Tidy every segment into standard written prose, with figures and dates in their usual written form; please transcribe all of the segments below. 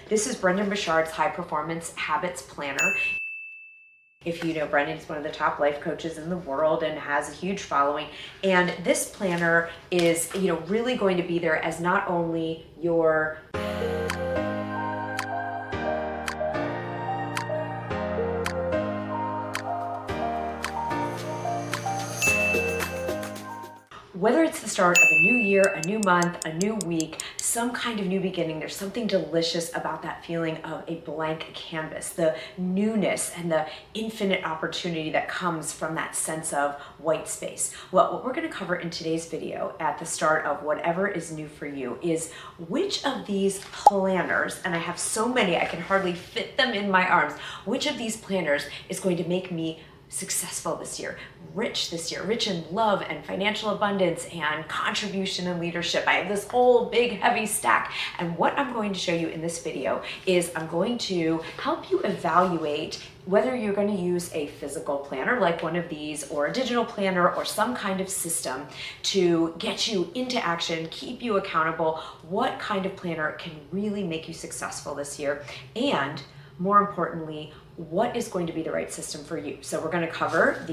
This is Brendon Burchard's High Performance Habits Planner. If you know Brendon, he's one of the top life coaches in the world and has a huge following. And this planner is, really going to be there as not only your whether it's the start of a new year, a new month, a new week, some kind of new beginning, there's something delicious about that feeling of a blank canvas, the newness and the infinite opportunity that comes from that sense of white space. Well, what we're going to cover in today's video at the start of whatever is new for you is which of these planners, and I have so many I can hardly fit them in my arms, which of these planners is going to make me successful this year, rich this year, rich in love and financial abundance and contribution and leadership. I have this whole big heavy stack. And what I'm going to show you in this video is I'm going to help you evaluate whether you're going to use a physical planner like one of these or a digital planner or some kind of system to get you into action, keep you accountable, what kind of planner can really make you successful this year, and more importantly, what is going to be the right system for you. So we're going to cover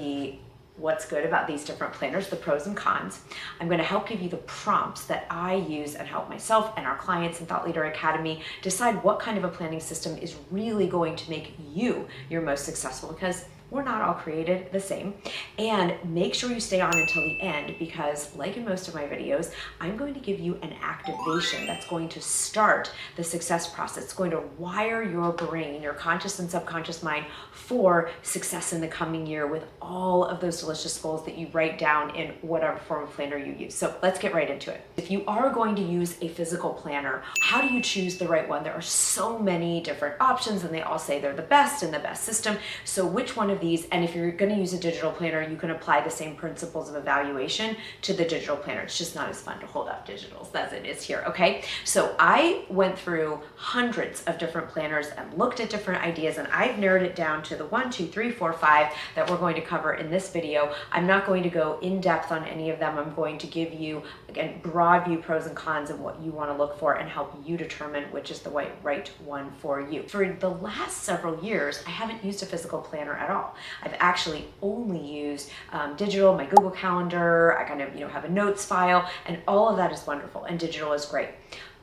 what's good about these different planners, the pros and cons. I'm going to help give you the prompts that I use and help myself and our clients in Thought Leader Academy decide what kind of a planning system is really going to make you your most successful, because we're not all created the same. And make sure you stay on until the end, because like in most of my videos, I'm going to give you an activation that's going to start the success process. It's going to wire your brain, your conscious and subconscious mind for success in the coming year with all of those delicious goals that you write down in whatever form of planner you use. So let's get right into it. If you are going to use a physical planner, how do you choose the right one? There are so many different options and they all say they're the best and the best system. So which one of these, and if you're going to use a digital planner, you can apply the same principles of evaluation to the digital planner. It's just not as fun to hold up digitals as it is here, okay? So I went through hundreds of different planners and looked at different ideas, and I've narrowed it down to the 1, 2, 3, 4, 5 that we're going to cover in this video. I'm not going to go in depth on any of them. I'm going to give you, again, broad view pros and cons and what you want to look for and help you determine which is the right one for you. For the last several years, I haven't used a physical planner at all. I've actually only used digital, my Google Calendar. I kind of have a notes file, and all of that is wonderful, and digital is great.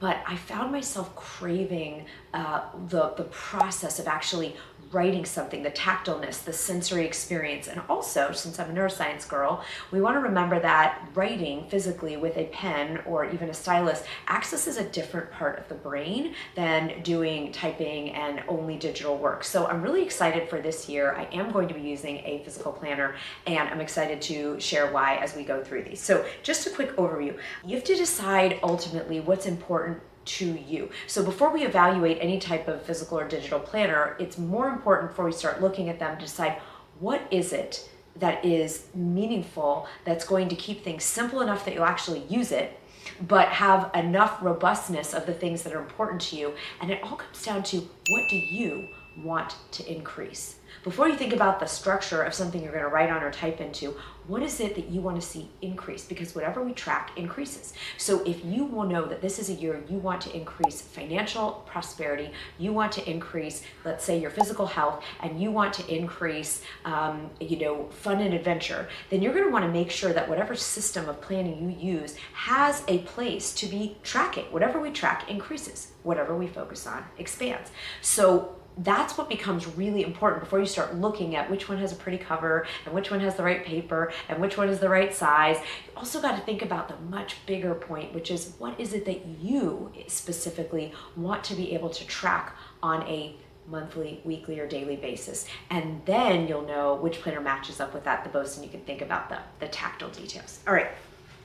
But I found myself craving the process of actually writing something, the tactileness, the sensory experience. And also, since I'm a neuroscience girl, we want to remember that writing physically with a pen or even a stylus accesses a different part of the brain than doing typing and only digital work. So I'm really excited for this year. I am going to be using a physical planner, and I'm excited to share why as we go through these. So just a quick overview. You have to decide ultimately what's important to you. So before we evaluate any type of physical or digital planner, it's more important before we start looking at them to decide what is it that is meaningful, that's going to keep things simple enough that you'll actually use it, but have enough robustness of the things that are important to you. And it all comes down to, what do you want to increase? Before you think about the structure of something you're going to write on or type into, what is it that you want to see increase? Because whatever we track increases. So if you will know that this is a year you want to increase financial prosperity, you want to increase, let's say, your physical health, and you want to increase, fun and adventure, then you're going to want to make sure that whatever system of planning you use has a place to be tracking. Whatever we track increases. Whatever we focus on expands. So that's what becomes really important before you start looking at which one has a pretty cover and which one has the right paper and which one is the right size. You also got to think about the much bigger point, which is, what is it that you specifically want to be able to track on a monthly, weekly, or daily basis. And then you'll know which planner matches up with that the most, and you can think about the tactile details. All right.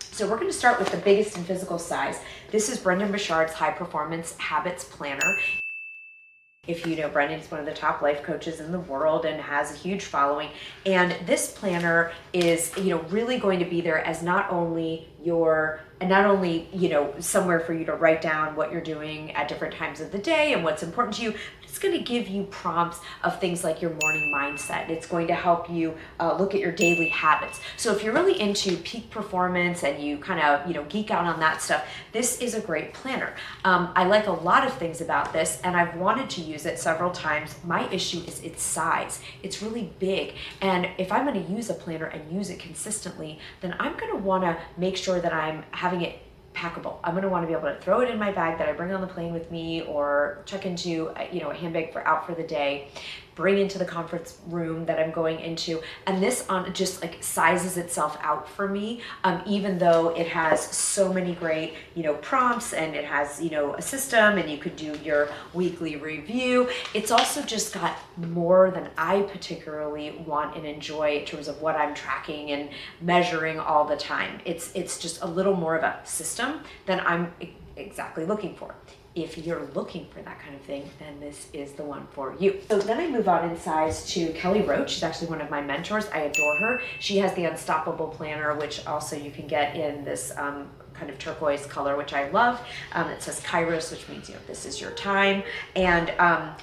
So we're going to start with the biggest in physical size. This is Brendon Burchard's High Performance Habits Planner. If you know Brendon, he's one of the top life coaches in the world and has a huge following. And this planner is, really going to be there as not only and not only, somewhere for you to write down what you're doing at different times of the day and what's important to you, it's going to give you prompts of things like your morning mindset. It's going to help you look at your daily habits. So if you're really into peak performance and you kind of, geek out on that stuff, this is a great planner. I like a lot of things about this, and I've wanted to use it several times. My issue is its size. It's really big. And if I'm going to use a planner and use it consistently, then I'm going to want to make sure that I'm having it packable. I'm going to want to be able to throw it in my bag that I bring on the plane with me, or check into a handbag out for the day, bring into the conference room that I'm going into. And this just like sizes itself out for me, even though it has so many great prompts, and it has a system, and you could do your weekly review. It's also just got more than I particularly want and enjoy in terms of what I'm tracking and measuring all the time. It's just a little more of a system than I'm exactly looking for. If you're looking for that kind of thing, then this is the one for you. So then I move on in size to Kelly Roach. She's actually one of my mentors. I adore her. She has the Unstoppable Planner, which also you can get in this kind of turquoise color, which I love. It says Kairos, which means, this is your time. And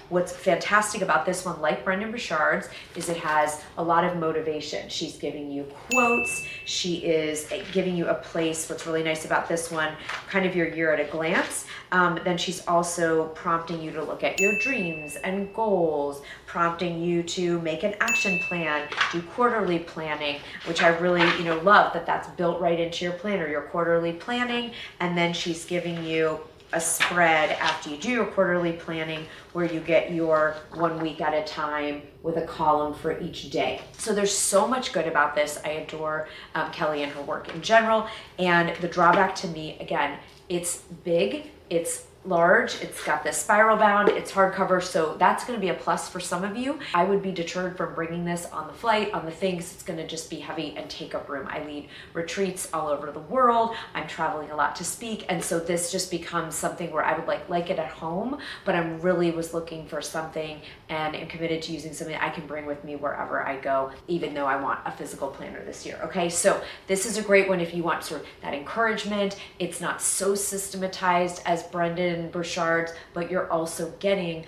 what's fantastic about this one, like Brendon Burchard's, is it has a lot of motivation. She's giving you quotes. She is giving you a place. What's really nice about this one, kind of your year at a glance. Then she's also prompting you to look at your dreams and goals, prompting you to make an action plan, do quarterly planning, which I really, love that that's built right into your planner, your quarterly planning. And then she's giving you a spread after you do your quarterly planning where you get your 1 week at a time with a column for each day. So there's so much good about this. I adore Kelly and her work in general. And the drawback to me, again, it's big, it's large, it's got this spiral bound, it's hardcover, so that's going to be a plus for some of you. I would be deterred from bringing this on the flight, on the things. It's going to just be heavy and take up room. I lead retreats all over the world. I'm traveling a lot to speak, and so this just becomes something where I would like it at home, but I'm really was looking for something and am committed to using something I can bring with me wherever I go, even though I want a physical planner this year. Okay, so this is a great one if you want sort of that encouragement. It's not so systematized as Brendon and Burchard's, but you're also getting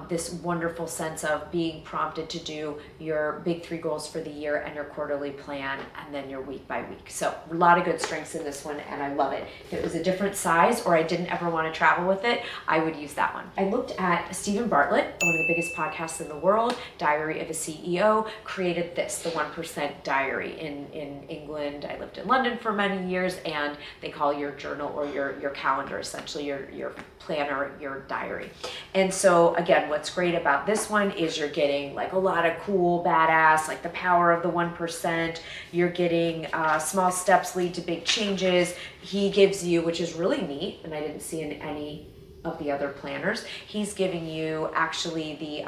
this wonderful sense of being prompted to do your big 3 goals for the year and your quarterly plan, and then your week by week. So a lot of good strengths in this one, and I love it. If it was a different size or I didn't ever want to travel with it, I would use that one. I looked at Stephen Bartlett, one of the biggest podcasts in the world, Diary of a CEO, created this, the 1% Diary in England. I lived in London for many years, and they call your journal or your calendar essentially your planner, your diary. And so again, what's great about this one is you're getting like a lot of cool, badass, like the power of the 1%. You're getting small steps lead to big changes. He gives you, which is really neat, and I didn't see in any of the other planners, he's giving you actually the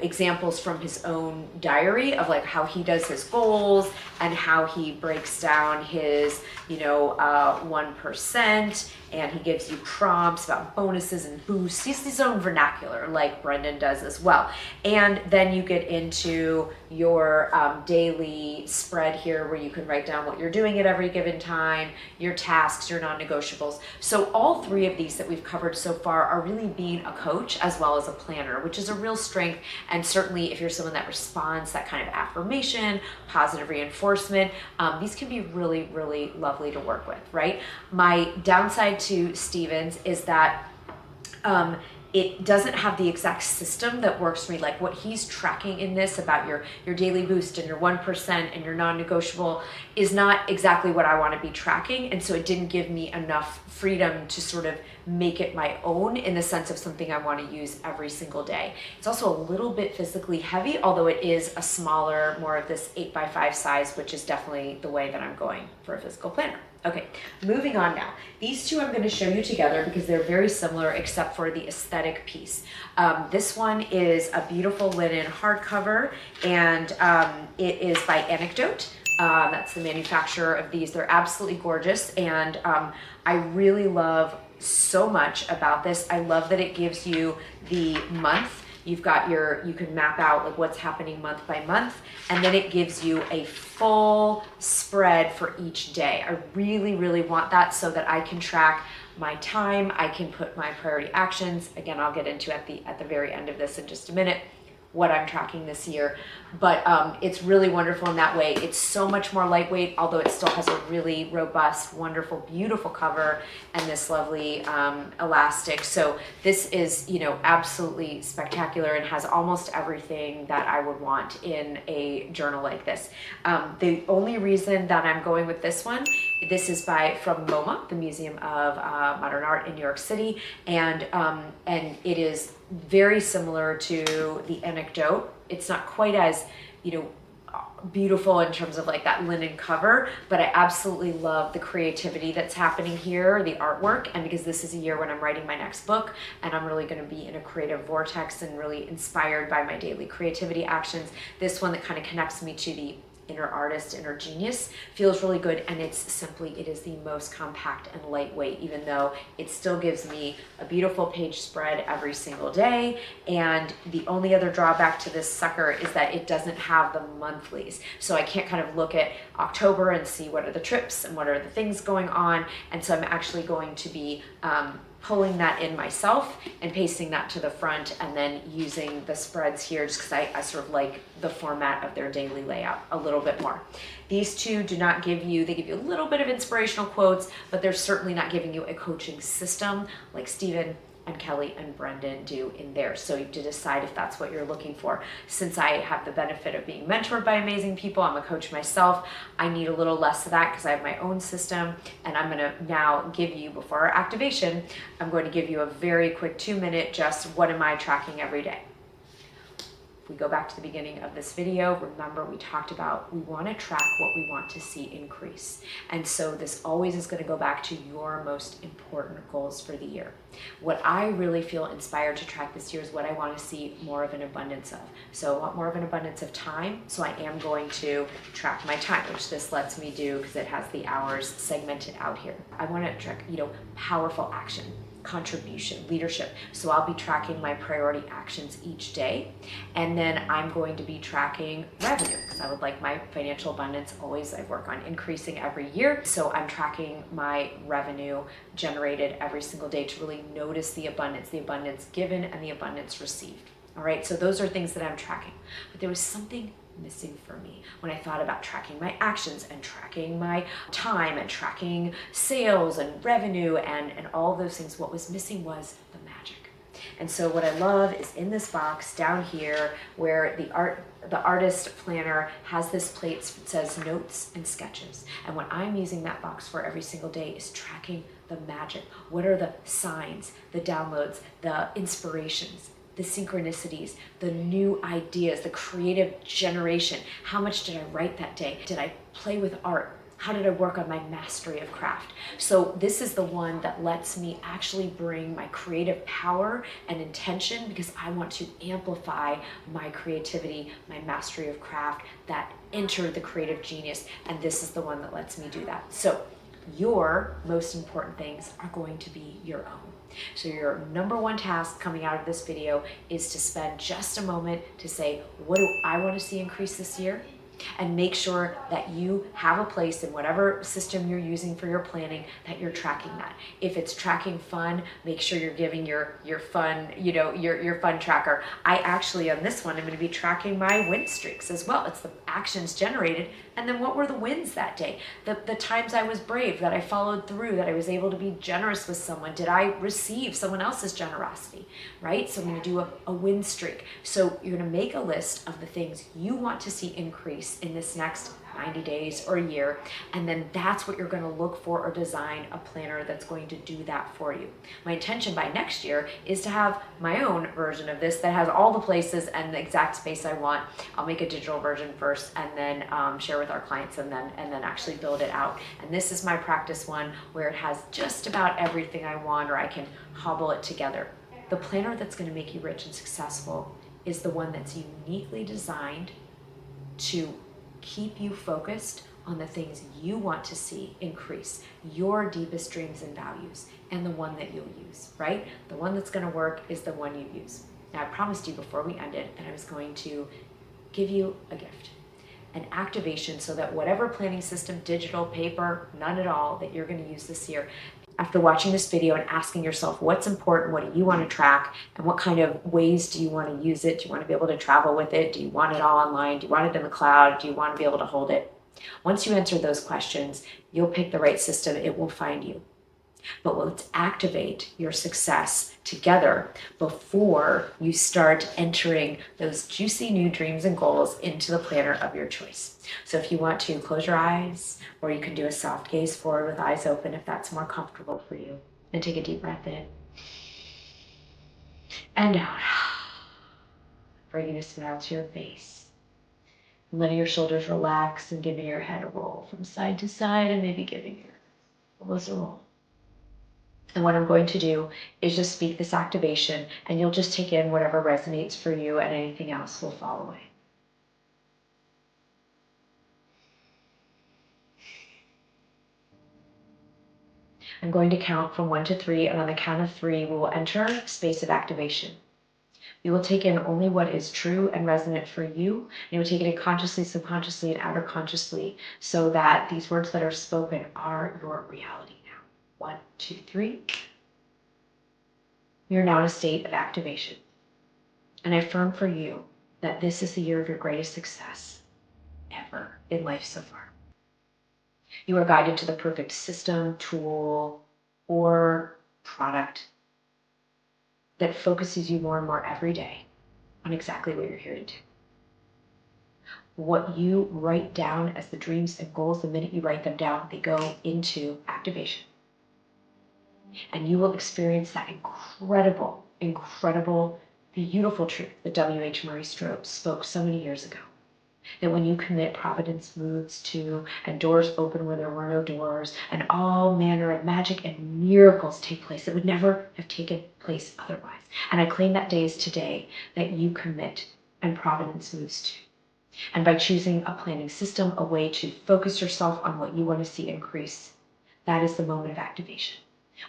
examples from his own diary of like how he does his goals and how he breaks down his 1%, and he gives you prompts about bonuses and boosts. He's his own vernacular like Brendon does as well. And then you get into your daily spread here where you can write down what you're doing at every given time, your tasks, your non-negotiables. So all 3 of these that we've covered so far are really being a coach as well as a planner, which is a real strength. And certainly if you're someone that responds that kind of affirmation, positive reinforcement, these can be really, really lovely to work with, right? My downside to Stevens is that it doesn't have the exact system that works for me. Like what he's tracking in this about your daily boost and your 1% and your non-negotiable is not exactly what I want to be tracking. And so it didn't give me enough freedom to sort of make it my own in the sense of something I want to use every single day. It's also a little bit physically heavy, although it is a smaller, more of this 8x5 size, which is definitely the way that I'm going for a physical planner. Okay, moving on now. These 2 I'm going to show you together because they're very similar except for the aesthetic piece. This one is a beautiful linen hardcover, and it is by Anecdote. That's the manufacturer of these. They're absolutely gorgeous, and I really love so much about this. I love that it gives you the month You've got you can map out like what's happening month by month, and then it gives you a full spread for each day. I really, really want that so that I can track my time. I can put my priority actions. Again, I'll get into at the very end of this in just a minute what I'm tracking this year, but it's really wonderful in that way. It's so much more lightweight, although it still has a really robust, wonderful, beautiful cover and this lovely elastic. So this is, you know, absolutely spectacular and has almost everything that I would want in a journal like this. The only reason that I'm going with this one, this is from MOMA, the Museum of Modern Art in New York City, and it is very similar to the Anecdote. It's not quite as, you know, beautiful in terms of like that linen cover, but I absolutely love the creativity that's happening here, the artwork, and because this is a year when I'm writing my next book and I'm really going to be in a creative vortex and really inspired by my daily creativity actions, this one that kind of connects me to the inner artist, inner genius feels really good, and it is the most compact and lightweight, even though it still gives me a beautiful page spread every single day. And the only other drawback to this sucker is that it doesn't have the monthlies, so I can't kind of look at October and see what are the trips and what are the things going on, and so I'm actually going to be pulling that in myself and pasting that to the front, and then using the spreads here just because I sort of like the format of their daily layout a little bit more. These two do not give you, they give you a little bit of inspirational quotes, but they're certainly not giving you a coaching system like Stephen and Kelly and Brendon do in there. So you have to decide if that's what you're looking for. Since I have the benefit of being mentored by amazing people, I'm a coach myself, I need a little less of that because I have my own system, and I'm gonna now give you, before our activation, I'm going to give you a very quick 2-minute, just what am I tracking every day. If we go back to the beginning of this video, remember we talked about we want to track what we want to see increase. And so this always is going to go back to your most important goals for the year. What I really feel inspired to track this year is what I want to see more of an abundance of. So I want more of an abundance of time. So I am going to track my time, which this lets me do because it has the hours segmented out here. I want to track, you know, powerful action, contribution, leadership. So I'll be tracking my priority actions each day. And then I'm going to be tracking revenue because I would like my financial abundance always. I work on increasing every year. So I'm tracking my revenue generated every single day to really notice the abundance given and the abundance received. All right. So those are things that I'm tracking, but there was something missing for me when I thought about tracking my actions and tracking my time and tracking sales and revenue and all those things. What was missing was the magic. And so what I love is in this box down here where the artist planner has this plate that says notes and sketches. And what I'm using that box for every single day is tracking the magic. What are the signs, the downloads, the inspirations, the synchronicities, the new ideas, the creative generation. How much did I write that day? Did I play with art? How did I work on my mastery of craft? So this is the one that lets me actually bring my creative power and intention because I want to amplify my creativity, my mastery of craft, that enter the creative genius. And this is the one that lets me do that. So your most important things are going to be your own. So your number one task coming out of this video is to spend just a moment to say, what do I want to see increase this year? And make sure that you have a place in whatever system you're using for your planning that you're tracking that. If it's tracking fun, make sure you're giving your fun, you know, your fun tracker. I actually, on this one, I'm going to be tracking my win streaks as well. It's the actions generated, and then what were the wins that day? The times I was brave, that I followed through, that I was able to be generous with someone. Did I receive someone else's generosity, right? So I'm going to do a win streak. So you're going to make a list of the things you want to see increase in this next 90 days or a year, and then that's what you're going to look for or design a planner that's going to do that for you. My intention by next year is to have my own version of this that has all the places and the exact space I want. I'll make a digital version first and then share with our clients and then actually build it out. And this is my practice one where it has just about everything I want, or I can hobble it together. The planner that's going to make you rich and successful is the one that's uniquely designed to keep you focused on the things you want to see increase, your deepest dreams and values, and the one that you'll use, right? The one that's going to work is the one you use. Now, I promised you before we ended that I was going to give you a gift, an activation, so that whatever planning system, digital, paper, none at all, that you're going to use this year, after watching this video and asking yourself what's important, what do you want to track, and what kind of ways do you want to use it? Do you want to be able to travel with it? Do you want it all online? Do you want it in the cloud? Do you want to be able to hold it? Once you answer those questions, you'll pick the right system. It will find you. But let's activate your success together before you start entering those juicy new dreams and goals into the planner of your choice. So if you want to close your eyes, or you can do a soft gaze forward with eyes open if that's more comfortable for you. And take a deep breath in and out, bringing a smile to your face. And letting your shoulders relax and giving your head a roll from side to side, and maybe giving your elbows a roll. And what I'm going to do is just speak this activation, and you'll just take in whatever resonates for you, and anything else will fall away. I'm going to count from 1 to 3, and on the count of 3, we will enter space of activation. You will take in only what is true and resonant for you, and you will take it in consciously, subconsciously, and outer consciously, so that these words that are spoken are your reality now. 1, 2, 3. You're now in a state of activation. And I affirm for you that this is the year of your greatest success ever in life so far. You are guided to the perfect system, tool, or product that focuses you more and more every day on exactly what you're here to do. What you write down as the dreams and goals, the minute you write them down, they go into activation. And you will experience that incredible, beautiful truth that W.H. Murray Stroop spoke so many years ago. That when you commit, providence moves to, and doors open where there were no doors, and all manner of magic and miracles take place that would never have taken place otherwise. And I claim that day is today, that you commit and providence moves to. And by choosing a planning system, a way to focus yourself on what you want to see increase, that is the moment of activation.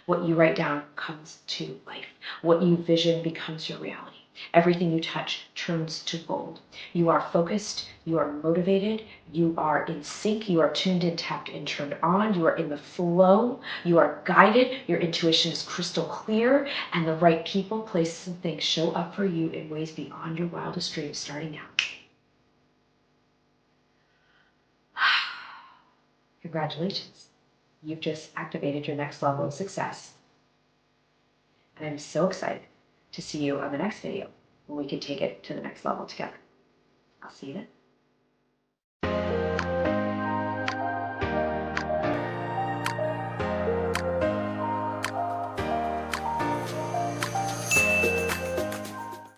What you write down comes to life. What you vision becomes your reality. Everything you touch turns to gold. You are focused, you are motivated, you are in sync, you are tuned in, tapped in, turned on, you are in the flow, you are guided, your intuition is crystal clear, and the right people, places, and things show up for you in ways beyond your wildest dreams starting now. Congratulations. You've just activated your next level of success. And I'm so excited to see you on the next video when we can take it to the next level together. I'll see you then.